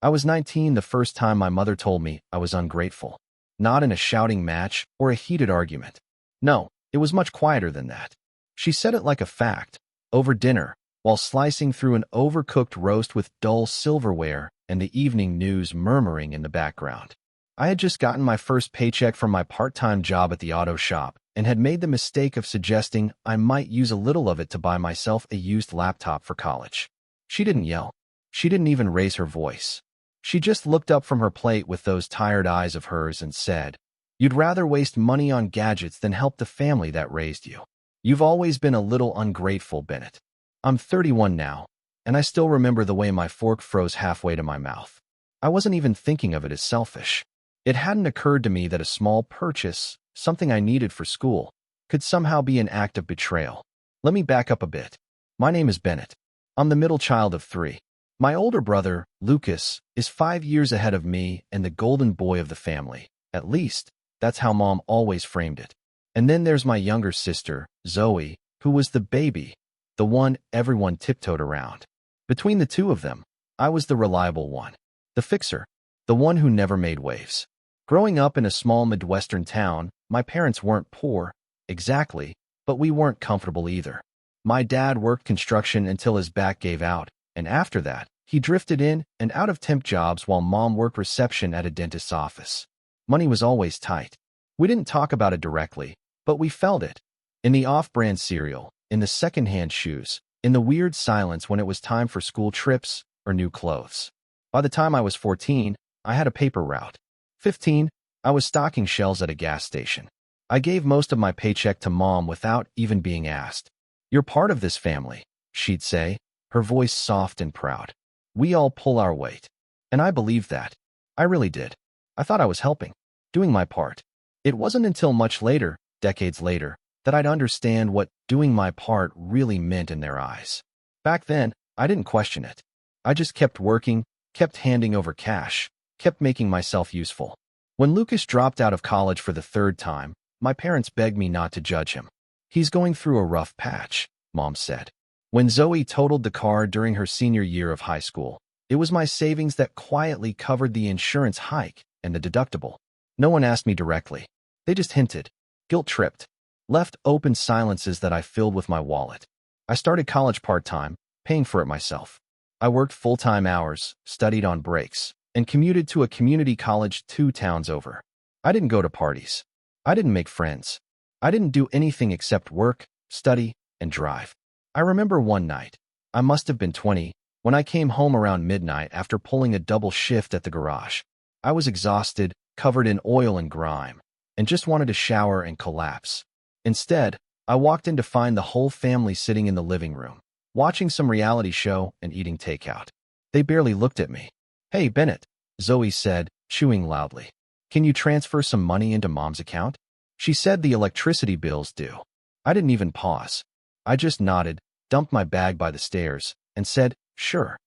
I was 19 the first time my mother told me I was ungrateful. Not in a shouting match or a heated argument. No, it was much quieter than that. She said it like a fact, over dinner, while slicing through an overcooked roast with dull silverware and the evening news murmuring in the background. I had just gotten my first paycheck from my part-time job at the auto shop and had made the mistake of suggesting I might use a little of it to buy myself a used laptop for college. She didn't yell. She didn't even raise her voice. She just looked up from her plate with those tired eyes of hers and said, "You'd rather waste money on gadgets than help the family that raised you. You've always been a little ungrateful, Bennett." I'm 31 now, and I still remember the way my fork froze halfway to my mouth. I wasn't even thinking of it as selfish. It hadn't occurred to me that a small purchase, something I needed for school, could somehow be an act of betrayal. Let me back up a bit. My name is Bennett. I'm the middle child of 3. My older brother, Lucas, is 5 years ahead of me and the golden boy of the family. At least, that's how Mom always framed it. And then there's my younger sister, Zoe, who was the baby, the one everyone tiptoed around. Between the two of them, I was the reliable one, the fixer, the one who never made waves. Growing up in a small Midwestern town, my parents weren't poor, exactly, but we weren't comfortable either. My dad worked construction until his back gave out, and after that, he drifted in and out of temp jobs while Mom worked reception at a dentist's office. Money was always tight. We didn't talk about it directly, but we felt it. In the off-brand cereal, in the second-hand shoes, in the weird silence when it was time for school trips or new clothes. By the time I was 14, I had a paper route. 15, I was stocking shelves at a gas station. I gave most of my paycheck to Mom without even being asked. "You're part of this family," she'd say, her voice soft and proud. "We all pull our weight." And I believed that. I really did. I thought I was helping, doing my part. It wasn't until much later, decades later, that I'd understand what doing my part really meant in their eyes. Back then, I didn't question it. I just kept working, kept handing over cash, kept making myself useful. When Lucas dropped out of college for the 3rd time, my parents begged me not to judge him. "He's going through a rough patch," Mom said. When Zoe totaled the car during her senior year of high school, it was my savings that quietly covered the insurance hike and the deductible. No one asked me directly. They just hinted, guilt-tripped, left open silences that I filled with my wallet. I started college part-time, paying for it myself. I worked full-time hours, studied on breaks, and commuted to a community college 2 towns over. I didn't go to parties. I didn't make friends. I didn't do anything except work, study, and drive. I remember one night, I must have been 20, when I came home around midnight after pulling a double shift at the garage. I was exhausted, covered in oil and grime, and just wanted to shower and collapse. Instead, I walked in to find the whole family sitting in the living room, watching some reality show and eating takeout. They barely looked at me. "Hey, Bennett," Zoe said, chewing loudly. "Can you transfer some money into Mom's account?" She said the electricity bill's due. I didn't even pause. I just nodded, dumped my bag by the stairs, and said, "Sure."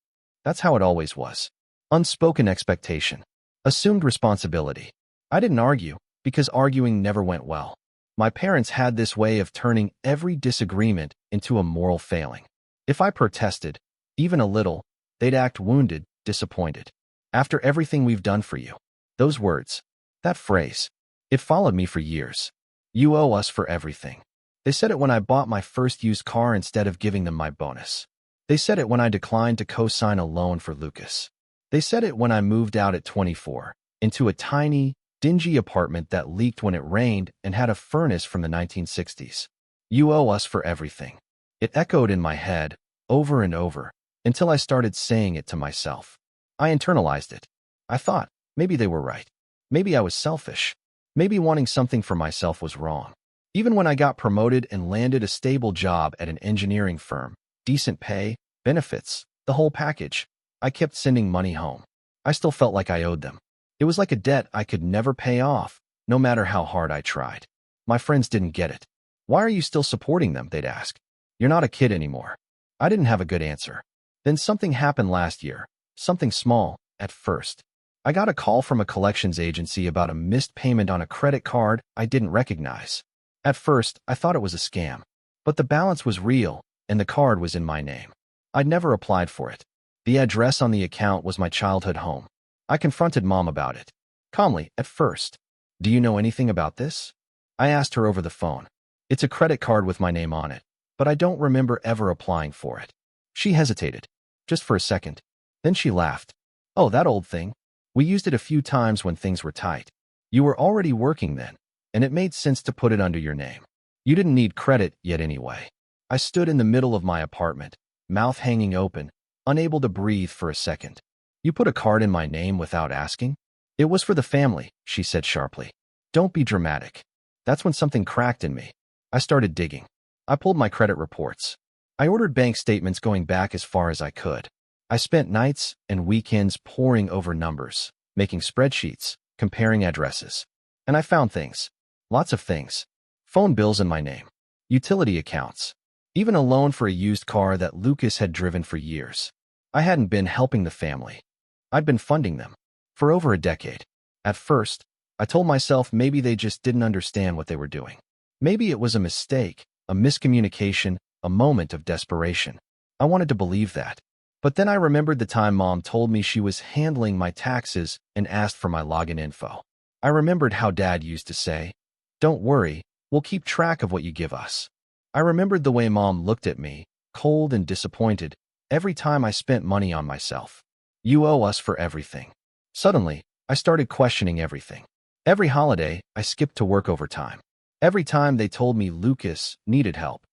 That's how it always was. Unspoken expectation. Assumed responsibility. I didn't argue, because arguing never went well. My parents had this way of turning every disagreement into a moral failing. If I protested, even a little, they'd act wounded, disappointed. "After everything we've done for you." Those words, that phrase, it followed me for years. "You owe us for everything." They said it when I bought my first used car instead of giving them my bonus. They said it when I declined to co-sign a loan for Lucas. They said it when I moved out at 24, into a tiny, dingy apartment that leaked when it rained and had a furnace from the 1960s. "You owe us for everything." It echoed in my head, over and over, until I started saying it to myself. I internalized it. I thought, maybe they were right. Maybe I was selfish. Maybe wanting something for myself was wrong. Even when I got promoted and landed a stable job at an engineering firm, decent pay, benefits, the whole package, I kept sending money home. I still felt like I owed them. It was like a debt I could never pay off, no matter how hard I tried. My friends didn't get it. "Why are you still supporting them?" they'd ask. "You're not a kid anymore." I didn't have a good answer. Then something happened last year, something small, at first. I got a call from a collections agency about a missed payment on a credit card I didn't recognize. At first, I thought it was a scam. But the balance was real, and the card was in my name. I'd never applied for it. The address on the account was my childhood home. I confronted Mom about it. Calmly, at first. Do you know anything about this? I asked her over the phone. It's a credit card with my name on it, but I don't remember ever applying for it. She hesitated, just for a second. Then she laughed. Oh, that old thing. We used it a few times when things were tight. You were already working then, and it made sense to put it under your name. You didn't need credit yet anyway. I stood in the middle of my apartment, mouth hanging open, unable to breathe for a second. You put a card in my name without asking? It was for the family, she said sharply. Don't be dramatic. That's when something cracked in me. I started digging. I pulled my credit reports. I ordered bank statements going back as far as I could. I spent nights and weekends poring over numbers, making spreadsheets, comparing addresses. And I found things. Lots of things. Phone bills in my name. Utility accounts. Even a loan for a used car that Lucas had driven for years. I hadn't been helping the family. I'd been funding them. For over a decade. At first, I told myself maybe they just didn't understand what they were doing. Maybe it was a mistake, a miscommunication, a moment of desperation. I wanted to believe that. But then I remembered the time Mom told me she was handling my taxes and asked for my login info. I remembered how Dad used to say, "Don't worry, we'll keep track of what you give us." I remembered the way Mom looked at me, cold and disappointed, every time I spent money on myself. You owe us for everything. Suddenly, I started questioning everything. Every holiday, I skipped to work overtime. Every time they told me Lucas needed help.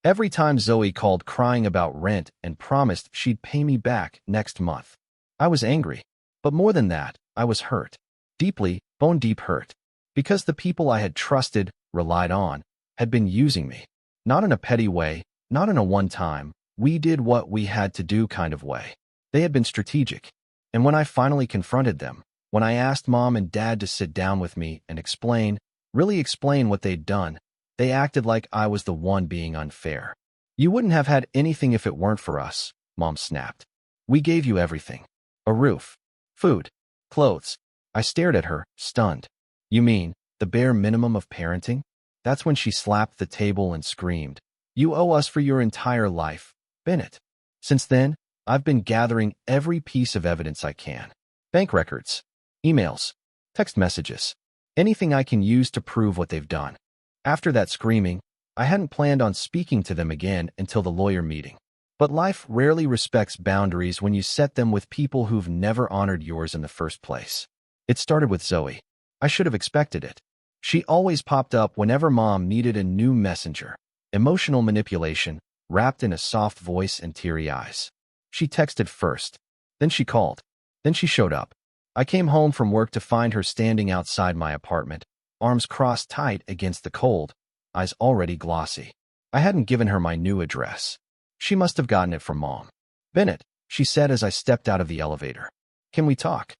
Every time Zoe called crying about rent and promised she'd pay me back next month. I was angry. But more than that, I was hurt. Deeply, bone-deep hurt. Because the people I had trusted, relied on, had been using me. Not in a petty way, not in a one-time, we did what we had to do kind of way. They had been strategic. And when I finally confronted them, when I asked Mom and Dad to sit down with me and explain, really explain what they'd done, they acted like I was the one being unfair. You wouldn't have had anything if it weren't for us, Mom snapped. We gave you everything. A roof, food, clothes. I stared at her, stunned. You mean, the bare minimum of parenting? That's when she slapped the table and screamed. You owe us for your entire life, Bennett. Since then, I've been gathering every piece of evidence I can. Bank records, emails, text messages, anything I can use to prove what they've done. After that screaming, I hadn't planned on speaking to them again until the lawyer meeting. But life rarely respects boundaries when you set them with people who've never honored yours in the first place. It started with Zoe. I should have expected it. She always popped up whenever Mom needed a new messenger. Emotional manipulation, wrapped in a soft voice and teary eyes. She texted first. Then she called. Then she showed up. I came home from work to find her standing outside my apartment, arms crossed tight against the cold, eyes already glossy. I hadn't given her my new address. She must have gotten it from Mom. Bennett, she said as I stepped out of the elevator. Can we talk?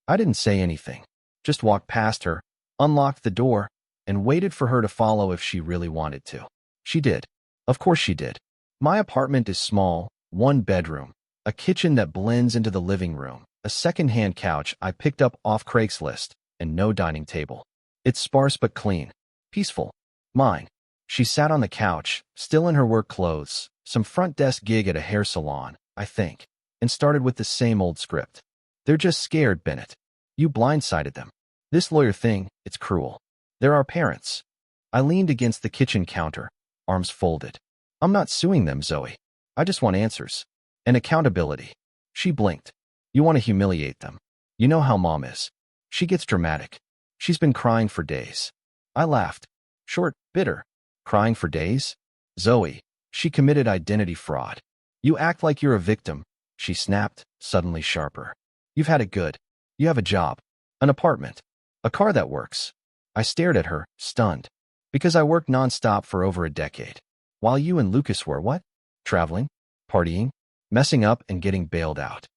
I didn't say anything. Just walked past her, unlocked the door, and waited for her to follow if she really wanted to. She did. Of course she did. My apartment is small, one bedroom, a kitchen that blends into the living room, a second-hand couch I picked up off Craigslist, and no dining table. It's sparse but clean. Peaceful. Mine. She sat on the couch, still in her work clothes, some front desk gig at a hair salon, I think, and started with the same old script. They're just scared, Bennett. You blindsided them. This lawyer thing, it's cruel. They're our parents. I leaned against the kitchen counter, arms folded. I'm not suing them, Zoe. I just want answers. And accountability. She blinked. You want to humiliate them. You know how Mom is. She gets dramatic. She's been crying for days. I laughed. Short, bitter. Crying for days? Zoe, she committed identity fraud. You act like you're a victim, she snapped, suddenly sharper. You've had it good. You have a job, an apartment, a car that works. I stared at her, stunned. Because I worked nonstop for over a decade. While you and Lucas were what? Traveling? Partying? Messing up and getting bailed out.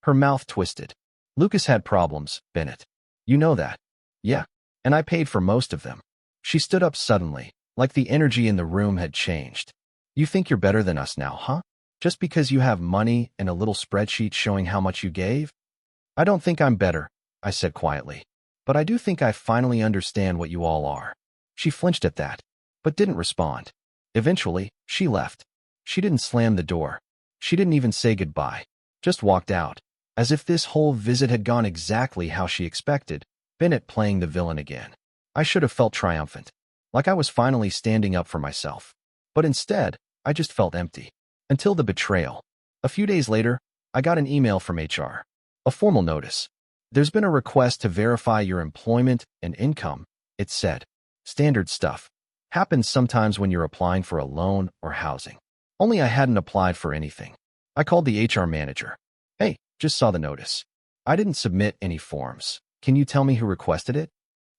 Her mouth twisted. Lucas had problems, Bennett. You know that. Yeah. And I paid for most of them. She stood up suddenly, like the energy in the room had changed. You think you're better than us now, huh? Just because you have money and a little spreadsheet showing how much you gave? I don't think I'm better, I said quietly. But I do think I finally understand what you all are. She flinched at that, but didn't respond. Eventually, she left. She didn't slam the door. She didn't even say goodbye. Just walked out. As if this whole visit had gone exactly how she expected, Bennett playing the villain again. I should have felt triumphant, like I was finally standing up for myself. But instead, I just felt empty. Until the betrayal. A few days later, I got an email from HR. A formal notice. There's been a request to verify your employment and income, it said. Standard stuff. Happens sometimes when you're applying for a loan or housing. Only I hadn't applied for anything. I called the HR manager. Hey, just saw the notice. I didn't submit any forms. Can you tell me who requested it?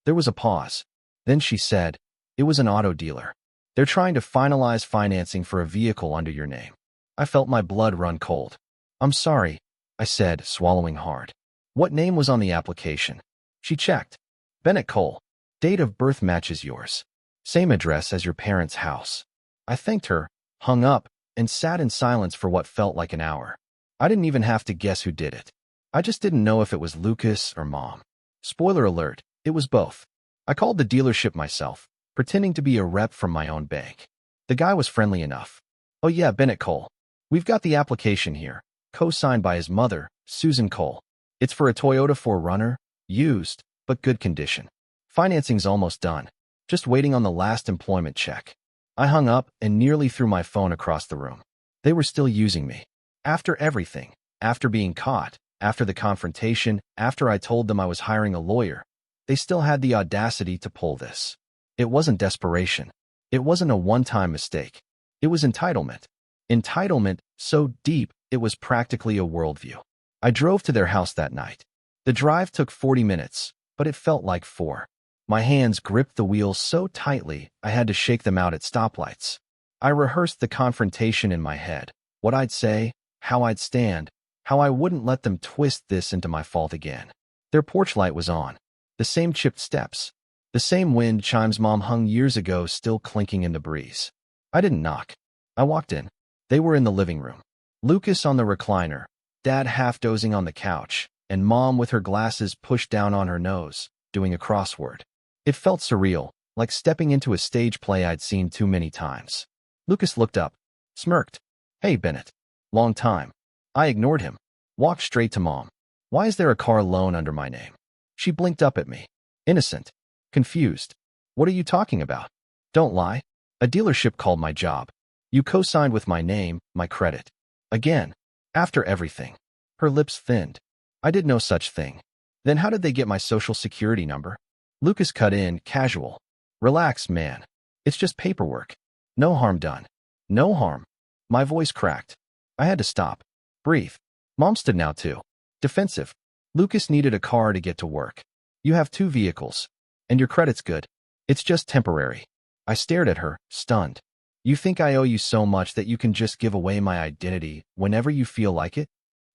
There was a pause. Then she said, it was an auto dealer. They're trying to finalize financing for a vehicle under your name. I felt my blood run cold. I'm sorry, I said, swallowing hard. What name was on the application? She checked. Bennett Cole. Date of birth matches yours. Same address as your parents' house. I thanked her, hung up, and sat in silence for what felt like an hour. I didn't even have to guess who did it. I just didn't know if it was Lucas or Mom. Spoiler alert, it was both. I called the dealership myself, pretending to be a rep from my own bank. The guy was friendly enough. Oh yeah, Bennett Cole. We've got the application here, co-signed by his mother, Susan Cole. It's for a Toyota 4Runner, used, but good condition. Financing's almost done. Just waiting on the last employment check. I hung up and nearly threw my phone across the room. They were still using me. After everything, after being caught, after the confrontation, after I told them I was hiring a lawyer, they still had the audacity to pull this. It wasn't desperation. It wasn't a one-time mistake. It was entitlement. Entitlement so deep it was practically a worldview. I drove to their house that night. The drive took 40 minutes, but it felt like 4. My hands gripped the wheels so tightly I had to shake them out at stoplights. I rehearsed the confrontation in my head, what I'd say, how I'd stand, how I wouldn't let them twist this into my fault again. Their porch light was on. The same chipped steps. The same wind chimes Mom hung years ago still clinking in the breeze. I didn't knock. I walked in. They were in the living room. Lucas on the recliner, Dad half dozing on the couch, and Mom with her glasses pushed down on her nose, doing a crossword. It felt surreal, like stepping into a stage play I'd seen too many times. Lucas looked up, smirked. Hey, Bennett. Long time. I ignored him. Walked straight to Mom. Why is there a car loan under my name? She blinked up at me. Innocent. Confused. What are you talking about? Don't lie. A dealership called my job. You co-signed with my name, my credit. Again. After everything. Her lips thinned. I did no such thing. Then how did they get my social security number? Lucas cut in, casual. Relax, man. It's just paperwork. No harm done. No harm. My voice cracked. I had to stop. Breathe. Mom stood now too. Defensive. Lucas needed a car to get to work. You have 2 vehicles. And your credit's good. It's just temporary. I stared at her, stunned. You think I owe you so much that you can just give away my identity whenever you feel like it?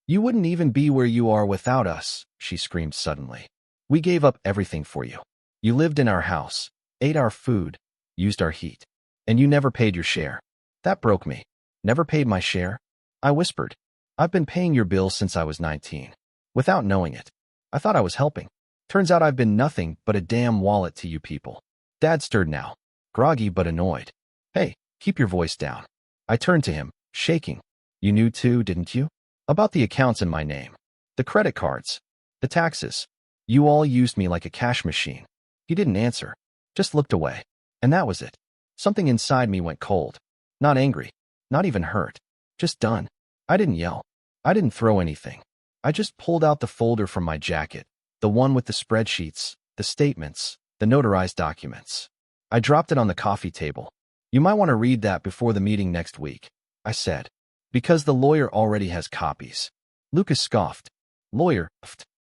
You wouldn't even be where you are without us, she screamed suddenly. We gave up everything for you. You lived in our house, ate our food, used our heat, and you never paid your share. That broke me. Never paid my share? I whispered. I've been paying your bills since I was 19. Without knowing it. I thought I was helping. Turns out I've been nothing but a damn wallet to you people. Dad stirred now, groggy but annoyed. Hey, keep your voice down. I turned to him, shaking. You knew too, didn't you? About the accounts in my name. The credit cards. The taxes. You all used me like a cash machine. He didn't answer. Just looked away. And that was it. Something inside me went cold. Not angry. Not even hurt. Just done. I didn't yell. I didn't throw anything. I just pulled out the folder from my jacket. The one with the spreadsheets, the statements, the notarized documents. I dropped it on the coffee table. You might want to read that before the meeting next week, I said. Because the lawyer already has copies. Lucas scoffed. Lawyer?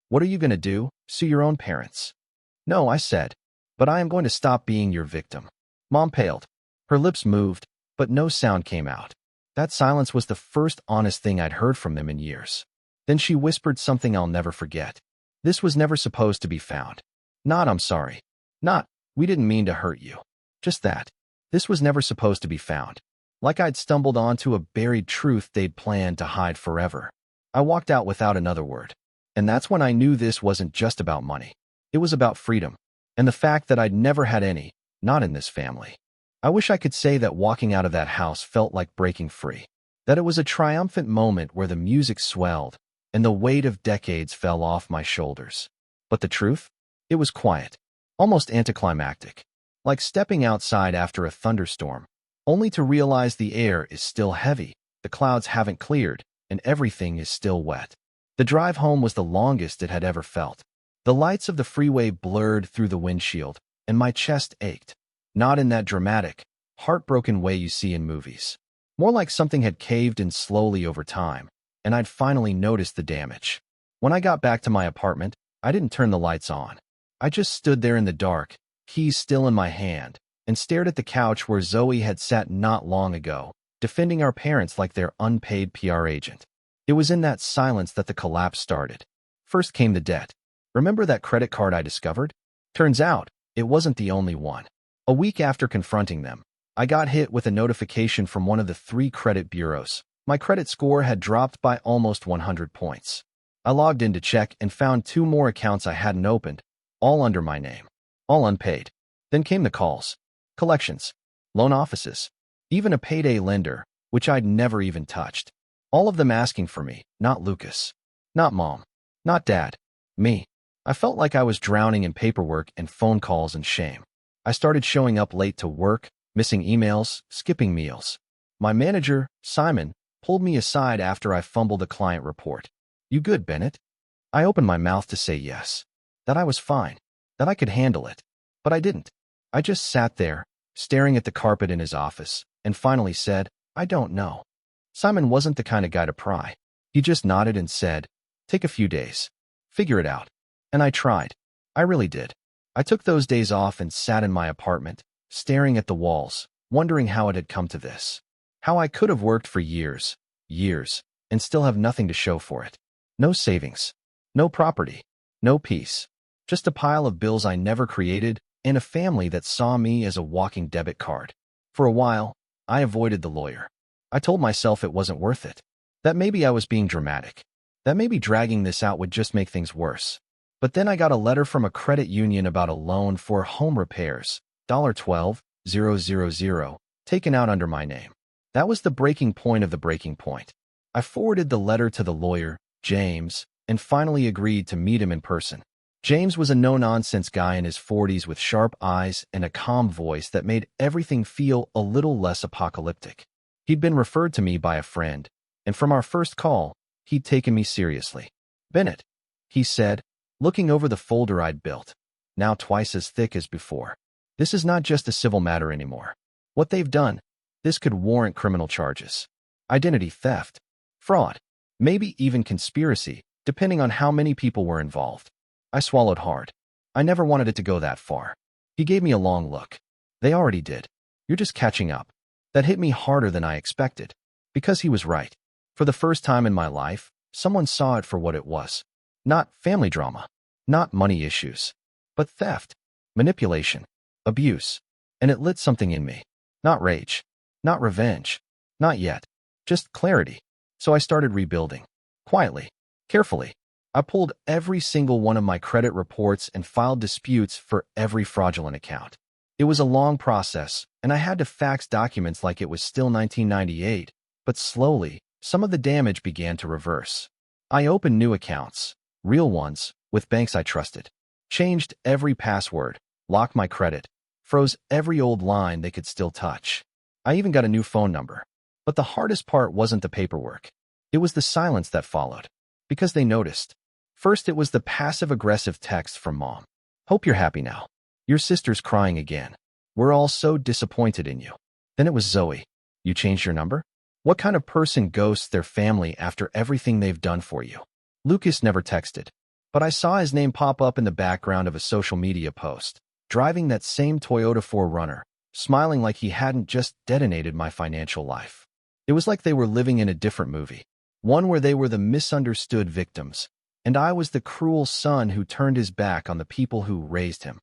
What are you going to do? Sue your own parents? No, I said. But I am going to stop being your victim. Mom paled. Her lips moved, but no sound came out. That silence was the first honest thing I'd heard from them in years. Then she whispered something I'll never forget. This was never supposed to be found. Not, I'm sorry. Not, we didn't mean to hurt you. Just that. This was never supposed to be found. Like I'd stumbled onto a buried truth they'd planned to hide forever. I walked out without another word. And that's when I knew this wasn't just about money. It was about freedom. And the fact that I'd never had any, not in this family. I wish I could say that walking out of that house felt like breaking free. that it was a triumphant moment where the music swelled and the weight of decades fell off my shoulders. But the truth? It was quiet, almost anticlimactic, like stepping outside after a thunderstorm, only to realize the air is still heavy, the clouds haven't cleared, and everything is still wet. The drive home was the longest it had ever felt. The lights of the freeway blurred through the windshield, and my chest ached. Not in that dramatic, heartbroken way you see in movies. More like something had caved in slowly over time, and I'd finally noticed the damage. When I got back to my apartment, I didn't turn the lights on. I just stood there in the dark, keys still in my hand, and stared at the couch where Zoe had sat not long ago, defending our parents like their unpaid PR agent. It was in that silence that the collapse started. First came the debt. Remember that credit card I discovered? Turns out, it wasn't the only one. A week after confronting them, I got hit with a notification from one of the 3 credit bureaus. My credit score had dropped by almost 100 points. I logged in to check and found 2 more accounts I hadn't opened, all under my name, all unpaid. Then came the calls, collections, loan offices, even a payday lender, which I'd never even touched. All of them asking for me, not Lucas, not Mom, not Dad, me. I felt like I was drowning in paperwork and phone calls and shame. I started showing up late to work, missing emails, skipping meals. My manager, Simon, pulled me aside after I fumbled a client report. "You good, Bennett?" I opened my mouth to say yes, that I was fine, that I could handle it. But I didn't. I just sat there, staring at the carpet in his office, and finally said, "I don't know." Simon wasn't the kind of guy to pry. He just nodded and said, "Take a few days. Figure it out." And I tried. I really did. I took those days off and sat in my apartment, staring at the walls, wondering how it had come to this. How I could have worked for years, and still have nothing to show for it. No savings, no property, no peace. Just a pile of bills I never created and a family that saw me as a walking debit card. For a while, I avoided the lawyer. I told myself it wasn't worth it. That maybe I was being dramatic. That maybe dragging this out would just make things worse. But then I got a letter from a credit union about a loan for home repairs, $12,000, taken out under my name. That was the breaking point of the breaking point. I forwarded the letter to the lawyer, James, and finally agreed to meet him in person. James was a no-nonsense guy in his 40s with sharp eyes and a calm voice that made everything feel a little less apocalyptic. He'd been referred to me by a friend, and from our first call, he'd taken me seriously. "Bennett," he said, looking over the folder I'd built, now twice as thick as before. "This is not just a civil matter anymore. What they've done, this could warrant criminal charges. Identity theft, fraud, maybe even conspiracy, depending on how many people were involved." I swallowed hard. I never wanted it to go that far. He gave me a long look. "They already did. You're just catching up." That hit me harder than I expected. Because he was right. For the first time in my life, someone saw it for what it was. Not family drama. Not money issues. But theft, manipulation, abuse. And it lit something in me. Not rage. Not revenge. Not yet. Just clarity. So I started rebuilding. Quietly. Carefully. I pulled every single one of my credit reports and filed disputes for every fraudulent account. It was a long process, and I had to fax documents like it was still 1998, but slowly, some of the damage began to reverse. I opened new accounts, real ones, with banks I trusted, changed every password, locked my credit, froze every old line they could still touch. I even got a new phone number. But the hardest part wasn't the paperwork. It was the silence that followed. Because they noticed. First, it was the passive-aggressive text from Mom. "Hope you're happy now. Your sister's crying again. We're all so disappointed in you." Then it was Zoe. "You changed your number? What kind of person ghosts their family after everything they've done for you?" Lucas never texted, but I saw his name pop up in the background of a social media post, driving that same Toyota 4Runner, smiling like he hadn't just detonated my financial life. It was like they were living in a different movie, one where they were the misunderstood victims, and I was the cruel son who turned his back on the people who raised him.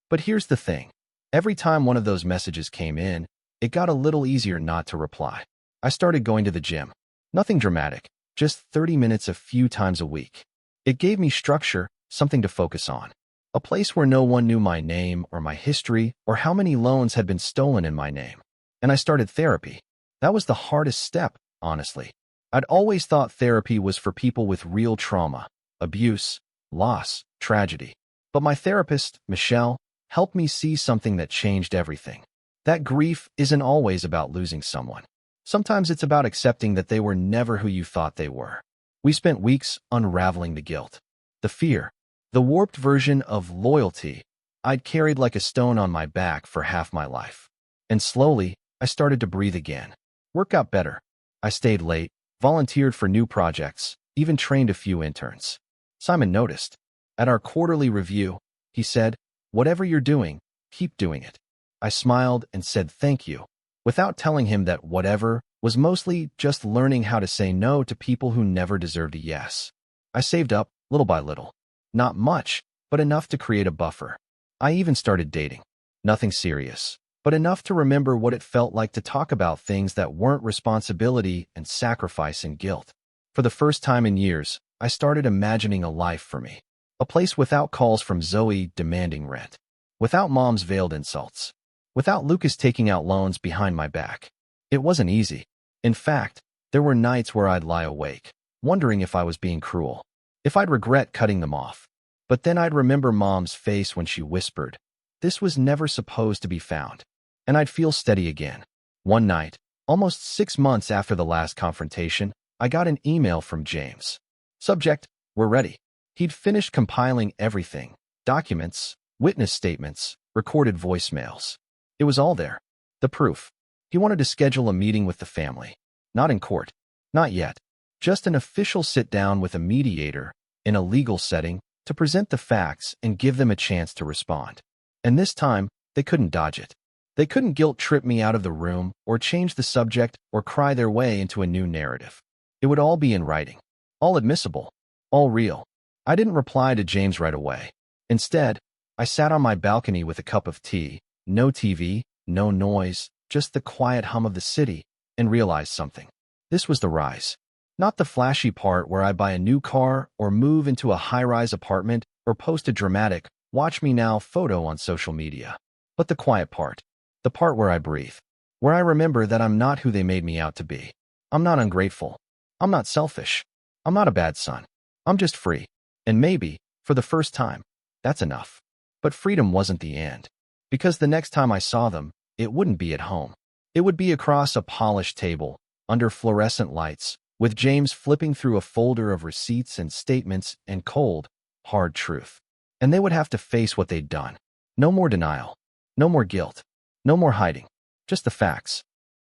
But here's the thing. Every time one of those messages came in, it got a little easier not to reply. I started going to the gym. Nothing dramatic, just 30 minutes a few times a week. It gave me structure, something to focus on. A place where no one knew my name or my history or how many loans had been stolen in my name. And I started therapy. That was the hardest step, honestly. I'd always thought therapy was for people with real trauma, abuse, loss, tragedy. But my therapist, Michelle, helped me see something that changed everything. That grief isn't always about losing someone. Sometimes it's about accepting that they were never who you thought they were. We spent weeks unraveling the guilt, the fear, the warped version of loyalty I'd carried like a stone on my back for half my life. And slowly, I started to breathe again. Work got better. I stayed late, volunteered for new projects, even trained a few interns. Simon noticed. At our quarterly review, he said, "Whatever you're doing, keep doing it." I smiled and said thank you, without telling him that whatever was mostly just learning how to say no to people who never deserved a yes. I saved up, little by little. Not much, but enough to create a buffer. I even started dating. Nothing serious, but enough to remember what it felt like to talk about things that weren't responsibility and sacrifice and guilt. For the first time in years, I started imagining a life for me. A place without calls from Zoe demanding rent. Without Mom's veiled insults. Without Lucas taking out loans behind my back. It wasn't easy. In fact, there were nights where I'd lie awake, wondering if I was being cruel, if I'd regret cutting them off. But then I'd remember Mom's face when she whispered, "This was never supposed to be found." And I'd feel steady again. One night, almost 6 months after the last confrontation, I got an email from James. Subject, "We're ready." He'd finished compiling everything, documents, witness statements, recorded voicemails. It was all there. The proof. He wanted to schedule a meeting with the family. Not in court. Not yet. Just an official sit-down with a mediator, in a legal setting, to present the facts and give them a chance to respond. And this time, they couldn't dodge it. They couldn't guilt-trip me out of the room, or change the subject, or cry their way into a new narrative. It would all be in writing. All admissible. All real. I didn't reply to James right away. Instead, I sat on my balcony with a cup of tea, no TV, no noise, just the quiet hum of the city, and realized something. This was the rise. Not the flashy part where I buy a new car or move into a high-rise apartment or post a dramatic "watch me now" photo on social media. But the quiet part. The part where I breathe. Where I remember that I'm not who they made me out to be. I'm not ungrateful. I'm not selfish. I'm not a bad son. I'm just free. And maybe, for the first time, that's enough. But freedom wasn't the end. Because the next time I saw them, it wouldn't be at home. It would be across a polished table, under fluorescent lights, with James flipping through a folder of receipts and statements and cold, hard truth. And they would have to face what they'd done. No more denial. No more guilt. No more hiding. Just the facts.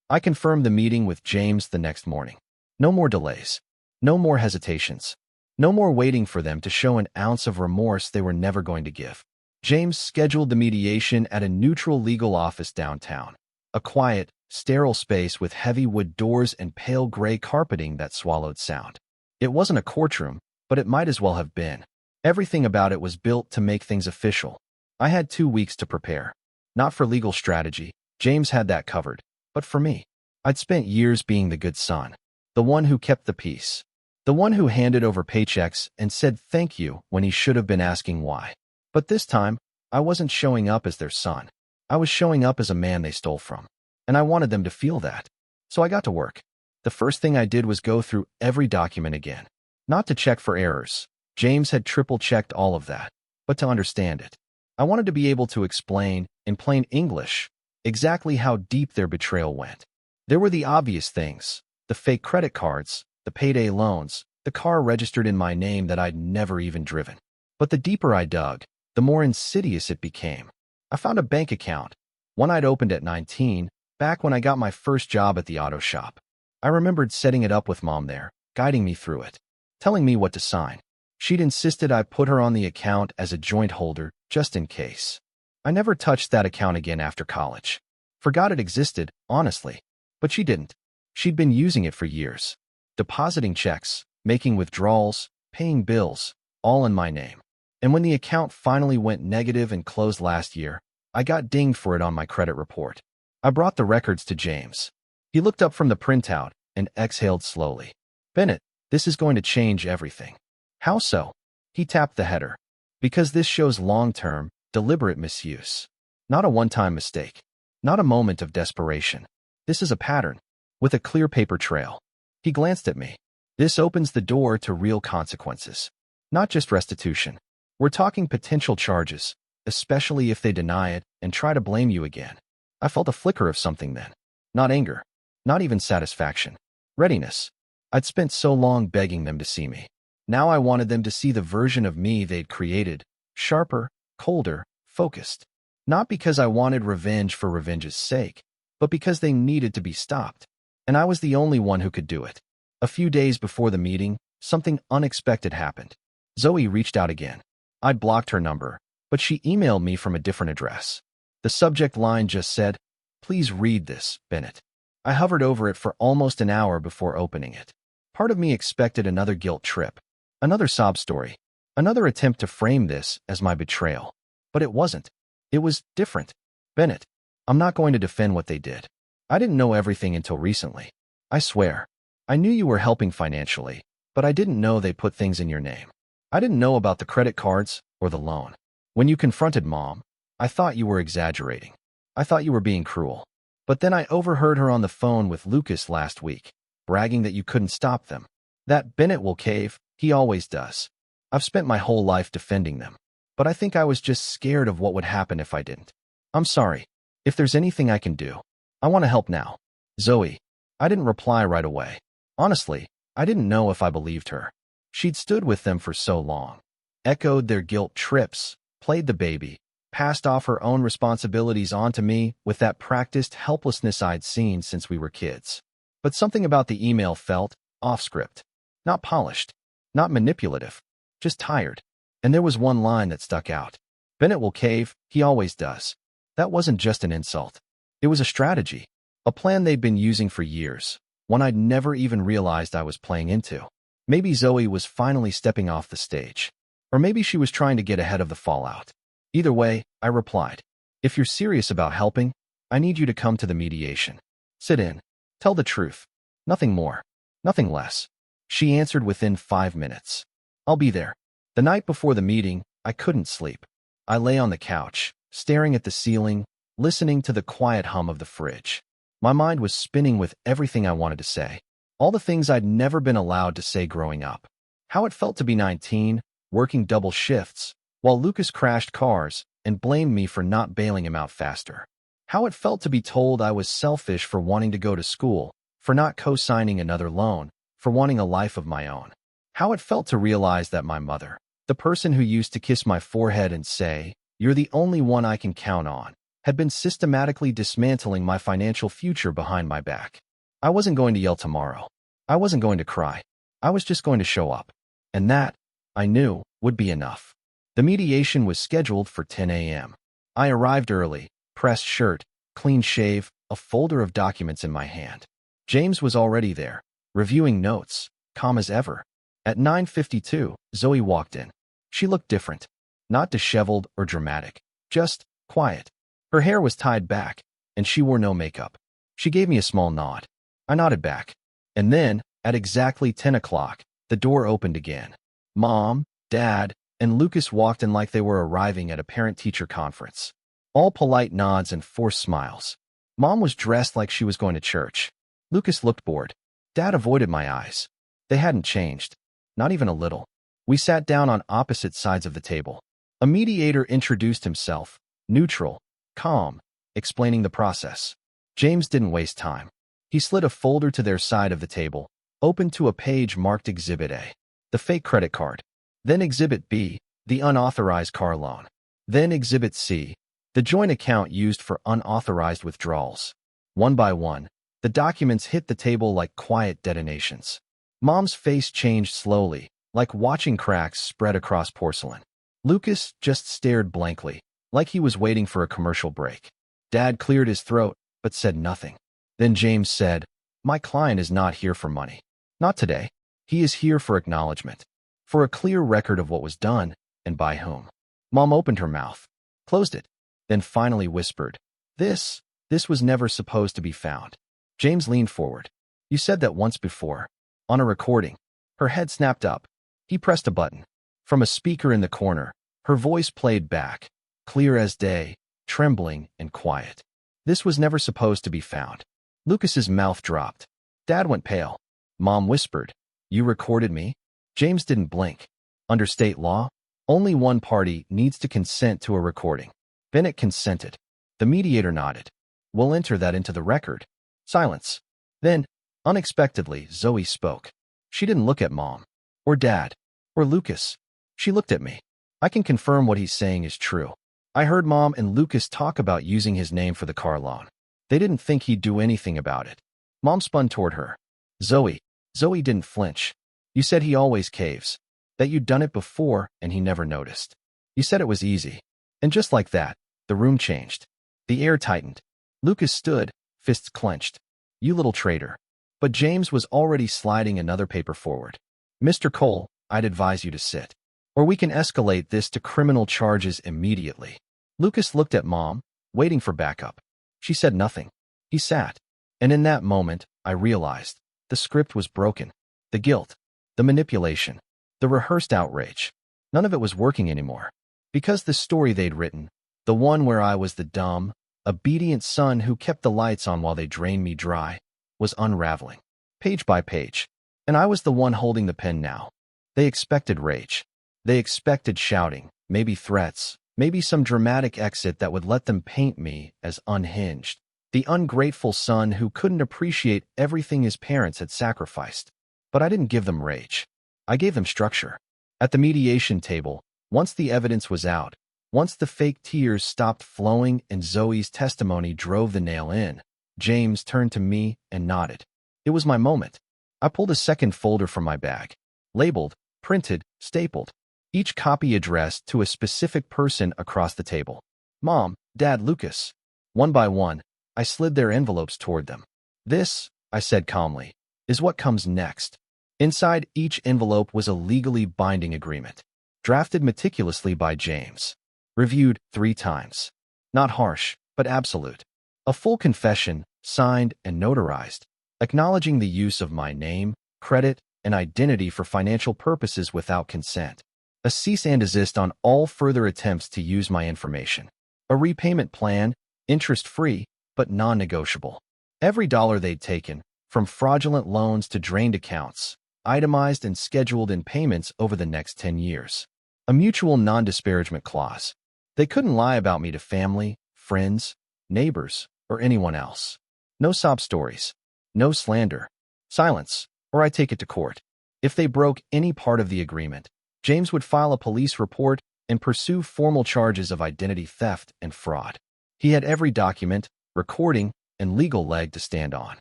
I confirmed the meeting with James the next morning. No more delays. No more hesitations. No more waiting for them to show an ounce of remorse they were never going to give. James scheduled the mediation at a neutral legal office downtown. A quiet, sterile space with heavy wood doors and pale gray carpeting that swallowed sound. It wasn't a courtroom, but it might as well have been. Everything about it was built to make things official. I had 2 weeks to prepare. Not for legal strategy. James had that covered. But for me, I'd spent years being the good son. The one who kept the peace. The one who handed over paychecks and said thank you when he should have been asking why. But this time, I wasn't showing up as their son. I was showing up as a man they stole from. And I wanted them to feel that. So I got to work. The first thing I did was go through every document again. Not to check for errors. James had triple-checked all of that. But to understand it. I wanted to be able to explain, in plain English, exactly how deep their betrayal went. There were the obvious things. The fake credit cards. The payday loans, the car registered in my name that I'd never even driven. But the deeper I dug, the more insidious it became. I found a bank account, one I'd opened at 19, back when I got my first job at the auto shop. I remembered setting it up with Mom there, guiding me through it, telling me what to sign. She'd insisted I put her on the account as a joint holder, just in case. I never touched that account again after college. Forgot it existed, honestly. But she didn't. She'd been using it for years. Depositing checks, making withdrawals, paying bills, all in my name. And when the account finally went negative and closed last year, I got dinged for it on my credit report. I brought the records to James. He looked up from the printout and exhaled slowly. "Bennett, this is going to change everything." "How so?" He tapped the header. "Because this shows long-term, deliberate misuse. Not a one-time mistake. Not a moment of desperation. This is a pattern, with a clear paper trail. He glanced at me. This opens the door to real consequences. Not just restitution. We're talking potential charges, especially if they deny it and try to blame you again. I felt a flicker of something then. Not anger. Not even satisfaction. Readiness. I'd spent so long begging them to see me. Now I wanted them to see the version of me they'd created. Sharper, colder, focused. Not because I wanted revenge for revenge's sake, but because they needed to be stopped. And I was the only one who could do it. A few days before the meeting, something unexpected happened. Zoe reached out again. I'd blocked her number, but she emailed me from a different address. The subject line just said, "Please read this, Bennett." I hovered over it for almost an hour before opening it. Part of me expected another guilt trip, another sob story, another attempt to frame this as my betrayal. But it wasn't. It was different. Bennett, I'm not going to defend what they did. I didn't know everything until recently. I swear. I knew you were helping financially, but I didn't know they put things in your name. I didn't know about the credit cards or the loan. When you confronted Mom, I thought you were exaggerating. I thought you were being cruel. But then I overheard her on the phone with Lucas last week, bragging that you couldn't stop them. That Bennett will cave, he always does. I've spent my whole life defending them, but I think I was just scared of what would happen if I didn't. I'm sorry. If there's anything I can do, I want to help now. Zoe. I didn't reply right away. Honestly, I didn't know if I believed her. She'd stood with them for so long, echoed their guilt trips, played the baby, passed off her own responsibilities onto me with that practiced helplessness I'd seen since we were kids. But something about the email felt off-script, not polished, not manipulative, just tired. And there was one line that stuck out. Bennett will cave, he always does. That wasn't just an insult. It was a strategy, a plan they'd been using for years, one I'd never even realized I was playing into. Maybe Zoe was finally stepping off the stage. Or maybe she was trying to get ahead of the fallout. Either way, I replied, "If you're serious about helping, I need you to come to the mediation. Sit in. Tell the truth. Nothing more. Nothing less." She answered within 5 minutes. "I'll be there." The night before the meeting, I couldn't sleep. I lay on the couch, staring at the ceiling, listening to the quiet hum of the fridge. My mind was spinning with everything I wanted to say. All the things I'd never been allowed to say growing up. How it felt to be 19, working double shifts, while Lucas crashed cars and blamed me for not bailing him out faster. How it felt to be told I was selfish for wanting to go to school, for not co-signing another loan, for wanting a life of my own. How it felt to realize that my mother, the person who used to kiss my forehead and say, "You're the only one I can count on," had been systematically dismantling my financial future behind my back. I wasn't going to yell tomorrow. I wasn't going to cry. I was just going to show up. And that, I knew, would be enough. The mediation was scheduled for 10 a.m. I arrived early, pressed shirt, clean shave, a folder of documents in my hand. James was already there, reviewing notes, calm as ever. At 9:52, Zoe walked in. She looked different. Not disheveled or dramatic, just quiet. Her hair was tied back, and she wore no makeup. She gave me a small nod. I nodded back. And then, at exactly 10 o'clock, the door opened again. Mom, Dad, and Lucas walked in like they were arriving at a parent-teacher conference. All polite nods and forced smiles. Mom was dressed like she was going to church. Lucas looked bored. Dad avoided my eyes. They hadn't changed. Not even a little. We sat down on opposite sides of the table. A mediator introduced himself, neutral, calm, explaining the process. James didn't waste time. He slid a folder to their side of the table, opened to a page marked Exhibit A, the fake credit card. Then Exhibit B, the unauthorized car loan. Then Exhibit C, the joint account used for unauthorized withdrawals. One by one, the documents hit the table like quiet detonations. Mom's face changed slowly, like watching cracks spread across porcelain. Lucas just stared blankly, like he was waiting for a commercial break. Dad cleared his throat, but said nothing. Then James said, "My client is not here for money. Not today. He is here for acknowledgement. For a clear record of what was done, and by whom." Mom opened her mouth, closed it, then finally whispered, This was never supposed to be found." James leaned forward. "You said that once before. On a recording." Her head snapped up. He pressed a button. From a speaker in the corner, her voice played back, clear as day, trembling and quiet. "This was never supposed to be found." Lucas's mouth dropped. Dad went pale. Mom whispered. You recorded me? James didn't blink. Under state law, only one party needs to consent to a recording. Bennett consented. The mediator nodded. We'll enter that into the record. Silence. Then, unexpectedly, Zoe spoke. She didn't look at Mom, or Dad, or Lucas. She looked at me. I can confirm what he's saying is true. I heard Mom and Lucas talk about using his name for the car loan. They didn't think he'd do anything about it. Mom spun toward her. Zoe didn't flinch. You said he always caves. That you'd done it before and he never noticed. You said it was easy. And just like that, the room changed. The air tightened. Lucas stood, fists clenched. You little traitor. But James was already sliding another paper forward. Mr. Cole, I'd advise you to sit. Or we can escalate this to criminal charges immediately. Lucas looked at Mom, waiting for backup. She said nothing. He sat. And in that moment, I realized the script was broken. The guilt, the manipulation, the rehearsed outrage. None of it was working anymore. Because the story they'd written, the one where I was the dumb, obedient son who kept the lights on while they drained me dry, was unraveling, page by page. And I was the one holding the pen now. They expected rage. They expected shouting, maybe threats, maybe some dramatic exit that would let them paint me as unhinged, the ungrateful son who couldn't appreciate everything his parents had sacrificed. But I didn't give them rage. I gave them structure. At the mediation table, once the evidence was out, once the fake tears stopped flowing and Zoe's testimony drove the nail in, James turned to me and nodded. It was my moment. I pulled a second folder from my bag. Labeled, printed, stapled. Each copy addressed to a specific person across the table. Mom, Dad, Lucas. One by one, I slid their envelopes toward them. This, I said calmly, is what comes next. Inside each envelope was a legally binding agreement, drafted meticulously by James. Reviewed 3 times. Not harsh, but absolute. A full confession, signed and notarized, acknowledging the use of my name, credit, and identity for financial purposes without consent. A cease and desist on all further attempts to use my information. A repayment plan, interest-free, but non-negotiable. Every dollar they'd taken, from fraudulent loans to drained accounts, itemized and scheduled in payments over the next 10 years. A mutual non-disparagement clause. They couldn't lie about me to family, friends, neighbors, or anyone else. No sob stories. No slander. Silence, or I take it to court. If they broke any part of the agreement, James would file a police report and pursue formal charges of identity theft and fraud. He had every document, recording, and legal leg to stand on.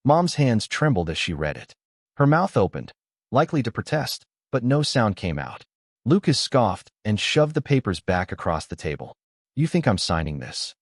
Mom's hands trembled as she read it. Her mouth opened, likely to protest, but no sound came out. Lucas scoffed and shoved the papers back across the table. You think I'm signing this?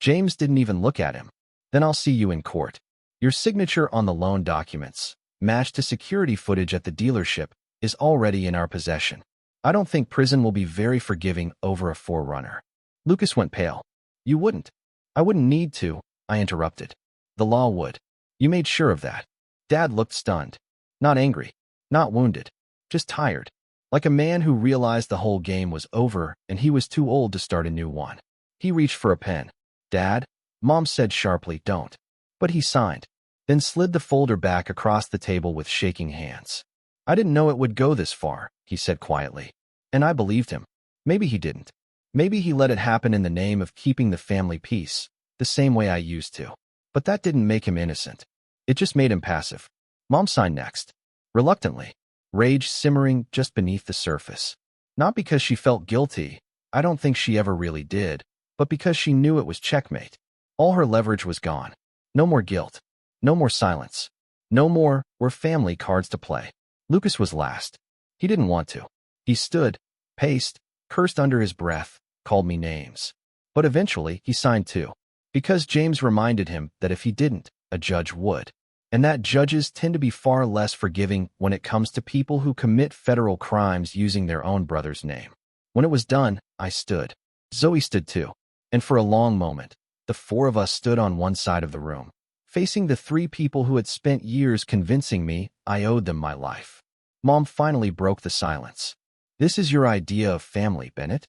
James didn't even look at him. Then I'll see you in court. Your signature on the loan documents, matched to security footage at the dealership, is already in our possession. I don't think prison will be very forgiving over a forerunner. Lucas went pale. You wouldn't. I wouldn't need to, I interrupted. The law would. You made sure of that. Dad looked stunned. Not angry. Not wounded. Just tired. Like a man who realized the whole game was over and he was too old to start a new one. He reached for a pen. Dad, Mom said sharply, don't. But he signed, then slid the folder back across the table with shaking hands. I didn't know it would go this far, he said quietly. And I believed him. Maybe he didn't. Maybe he let it happen in the name of keeping the family peace, the same way I used to. But that didn't make him innocent. It just made him passive. Mom signed next. Reluctantly. Rage simmering just beneath the surface. Not because she felt guilty, I don't think she ever really did, but because she knew it was checkmate. All her leverage was gone. No more guilt. No more silence. No more "we're family" cards to play. Lucas was last. He didn't want to. He stood, paced, cursed under his breath, called me names. But eventually he signed too. Because James reminded him that if he didn't, a judge would. And that judges tend to be far less forgiving when it comes to people who commit federal crimes using their own brother's name. When it was done, I stood. Zoe stood too. And for a long moment, the 4 of us stood on one side of the room, facing the 3 people who had spent years convincing me I owed them my life. Mom finally broke the silence. This is your idea of family, Bennett?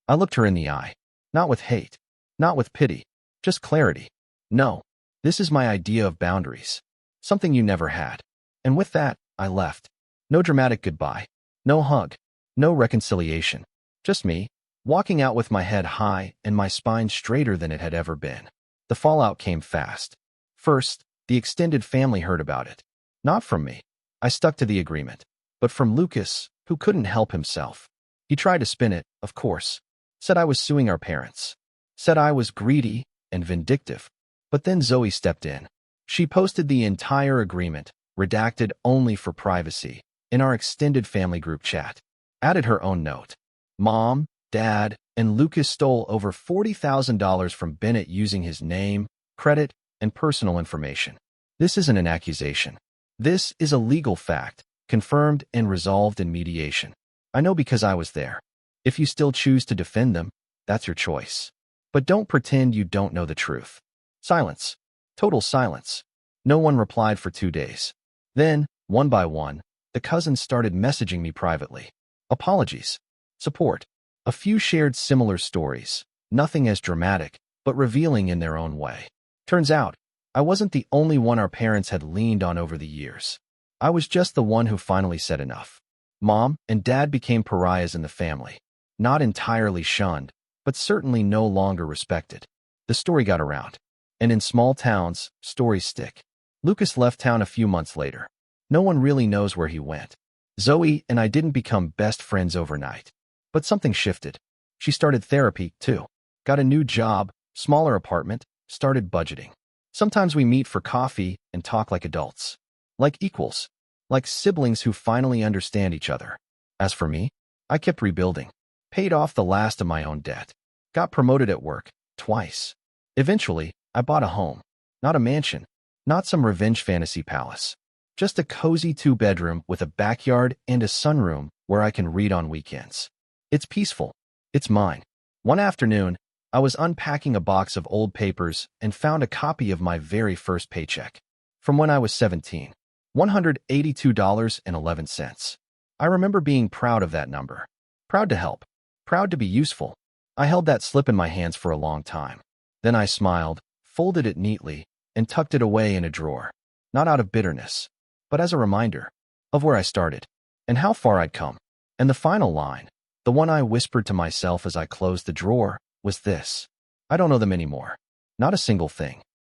I looked her in the eye. Not with hate. Not with pity. Just clarity. No. This is my idea of boundaries. Something you never had. And with that, I left. No dramatic goodbye. No hug. No reconciliation. Just me, walking out with my head high and my spine straighter than it had ever been. The fallout came fast. First, the extended family heard about it. Not from me. I stuck to the agreement. But from Lucas, who couldn't help himself. He tried to spin it, of course. Said I was suing our parents. Said I was greedy and vindictive. But then Zoe stepped in. She posted the entire agreement, redacted only for privacy, in our extended family group chat. Added her own note. Mom, Dad, and Lucas stole over $40,000 from Bennett using his name, credit, and personal information. This isn't an accusation. This is a legal fact, confirmed and resolved in mediation. I know because I was there. If you still choose to defend them, that's your choice. But don't pretend you don't know the truth. Silence. Total silence. No one replied for 2 days. Then, one by one, the cousins started messaging me privately. Apologies. Support. A few shared similar stories. Nothing as dramatic, but revealing in their own way. Turns out, I wasn't the only one our parents had leaned on over the years. I was just the one who finally said enough. Mom and Dad became pariahs in the family. Not entirely shunned, but certainly no longer respected. The story got around. And in small towns, stories stick. Lucas left town a few months later. No one really knows where he went. Zoe and I didn't become best friends overnight. But something shifted. She started therapy, too. Got a new job, smaller apartment, started budgeting. Sometimes we meet for coffee and talk like adults. Like equals. Like siblings who finally understand each other. As for me, I kept rebuilding. Paid off the last of my own debt. Got promoted at work, twice. Eventually, I bought a home. Not a mansion. Not some revenge fantasy palace. Just a cozy 2-bedroom with a backyard and a sunroom where I can read on weekends. It's peaceful. It's mine. One afternoon, I was unpacking a box of old papers and found a copy of my very first paycheck. From when I was 17. $182.11. I remember being proud of that number. Proud to help. Proud to be useful. I held that slip in my hands for a long time. Then I smiled, folded it neatly, and tucked it away in a drawer. Not out of bitterness, but as a reminder of where I started and how far I'd come. And the final line, the one I whispered to myself as I closed the drawer, was this. I don't owe them anymore. Not a single thing.